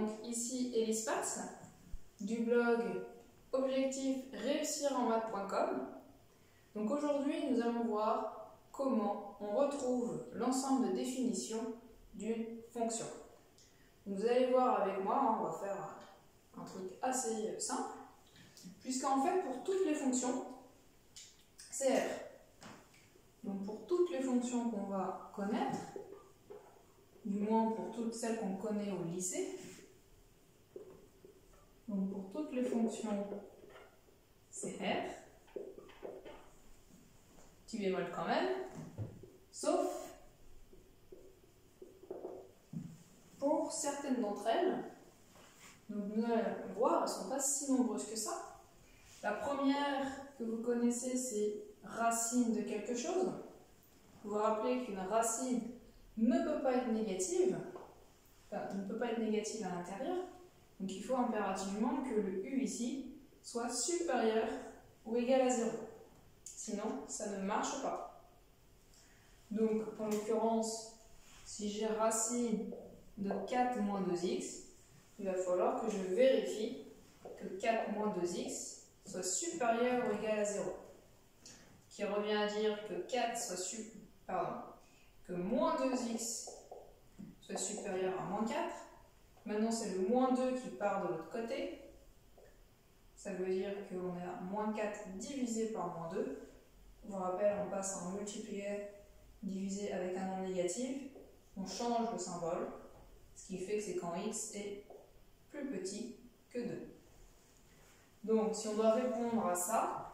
donc ici Elispat du blog objectifreussirenmaths.com. Donc aujourd'hui, nous allons voir comment on retrouve l'ensemble de définitions d'une fonction. Vous allez voir avec moi, on va faire un truc assez simple, puisqu'en fait, pour toutes les fonctions, c'est R. Donc pour toutes les fonctions qu'on va connaître, du moins pour toutes celles qu'on connaît au lycée, donc pour toutes les fonctions, c'est R, petit bémol quand même, sauf pour certaines d'entre elles. Donc nous allons voir, elles ne sont pas si nombreuses que ça. La première que vous connaissez, c'est racine de quelque chose. Vous vous rappelez qu'une racine ne peut pas être négative, ne peut pas être négative à l'intérieur. Donc il faut impérativement que le U ici soit supérieur ou égal à 0. Sinon, ça ne marche pas. Donc en l'occurrence, si j'ai racine de 4 moins 2x, il va falloir que je vérifie que 4 moins 2x soit supérieur ou égal à 0. Ce qui revient à dire que que moins 2x soit supérieur à moins 4. Maintenant, c'est le moins 2 qui part de l'autre côté. Ça veut dire qu'on est à moins 4 divisé par moins 2. Je vous rappelle, on passe en multiplier divisé avec un nombre négatif. On change le symbole, ce qui fait que c'est quand x est plus petit que 2. Donc, si on doit répondre à ça,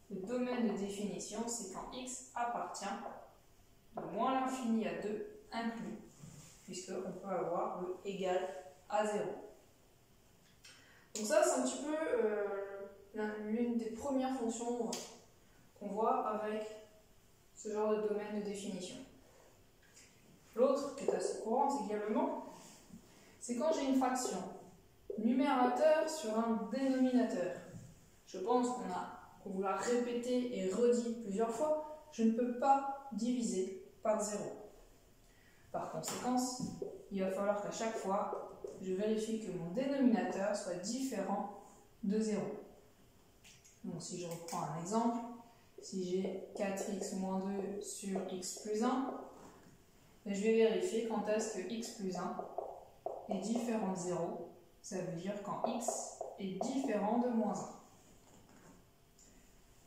le domaine de définition, c'est quand x appartient de moins l'infini à 2 inclus, puisqu'on peut avoir le égal à 0. Donc ça, c'est un petit peu l'une des premières fonctions qu'on voit avec ce genre de domaine de définition. L'autre, qui est assez courante également, c'est quand j'ai une fraction numérateur sur un dénominateur. Je pense qu'on vous l'a répété et redit plusieurs fois, je ne peux pas diviser par 0. Par conséquent, il va falloir qu'à chaque fois, je vérifie que mon dénominateur soit différent de 0. Donc si je reprends un exemple, si j'ai 4x moins 2 sur x plus 1, je vais vérifier quand est-ce que x plus 1 est différent de 0. Ça veut dire quand x est différent de moins 1.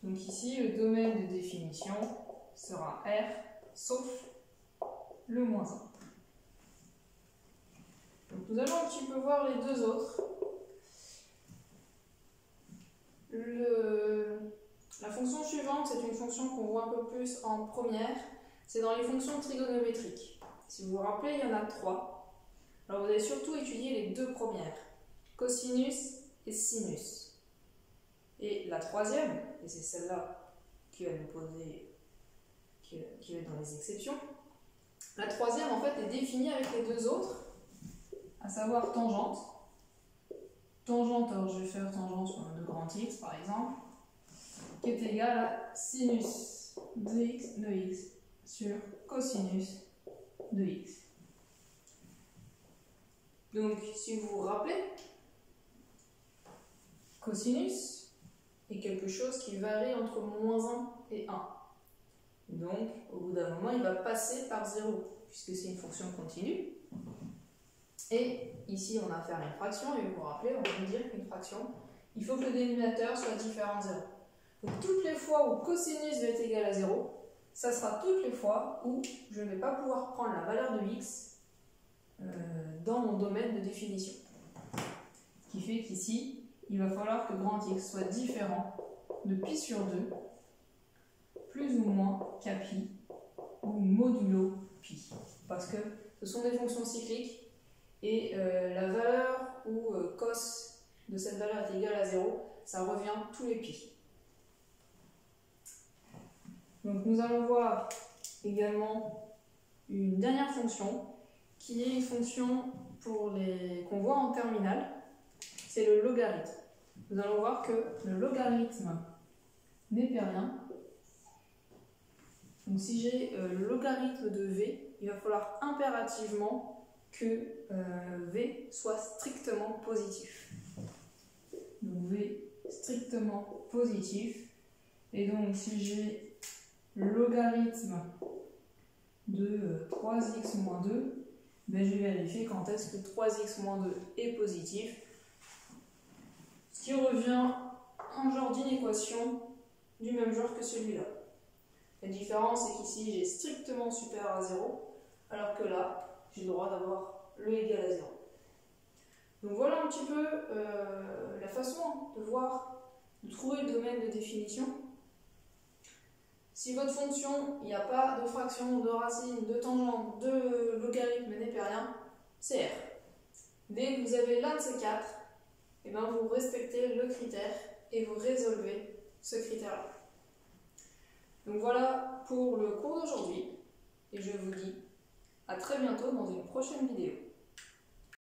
Donc ici, le domaine de définition sera R, sauf le moins 1. Donc nous allons un petit peu voir les deux autres. La fonction suivante, c'est une fonction qu'on voit un peu plus en première. C'est dans les fonctions trigonométriques. Si vous vous rappelez, il y en a 3. Alors vous allez surtout étudier les deux premières, cosinus et sinus. Et la troisième, et c'est celle-là qui va nous poser, qui va être dans les exceptions, la troisième en fait est définie avec les deux autres, à savoir tangente. Tangente, alors je vais faire tangente sur un de grand X par exemple, qui est égal à sinus de x sur cosinus de x. Donc, si vous vous rappelez, cosinus est quelque chose qui varie entre moins 1 et 1. Donc, au bout d'un moment, il va passer par 0, puisque c'est une fonction continue. Et ici, on a affaire à une fraction, et vous vous rappelez, on va dire qu'une fraction, il faut que le dénominateur soit différent de 0. Donc, toutes les fois où cosinus va être égal à 0, ça sera toutes les fois où je ne vais pas pouvoir prendre la valeur de x dans mon domaine de définition. Ce qui fait qu'ici, il va falloir que grand X soit différent de pi sur 2, plus ou moins kpi, ou modulo pi. Parce que ce sont des fonctions cycliques, et la valeur où cos de cette valeur est égale à 0, ça revient tous les pi. Donc nous allons voir également une dernière fonction, qui est une fonction qu'on voit en terminale, c'est le logarithme. Nous allons voir que le logarithme népérien, donc si j'ai le logarithme de v, il va falloir impérativement que V soit strictement positif. Donc V strictement positif. Et donc si j'ai le logarithme de 3x moins 2, ben, je vais vérifier quand est-ce que 3x moins 2 est positif. Ce qui revient un genre d'inéquation du même genre que celui-là. La différence est qu'ici j'ai strictement supérieur à 0, alors que là, j'ai le droit d'avoir le égal à 0. Donc voilà un petit peu la façon de voir, de trouver le domaine de définition. Si votre fonction, il n'y a pas de fraction, de racine, de tangente, de logarithme népérien, c'est R. Dès que vous avez l'un de ces quatre, eh bien vous respectez le critère et vous résolvez ce critère-là. Donc voilà pour le cours d'aujourd'hui et je vous dis à très bientôt dans une prochaine vidéo.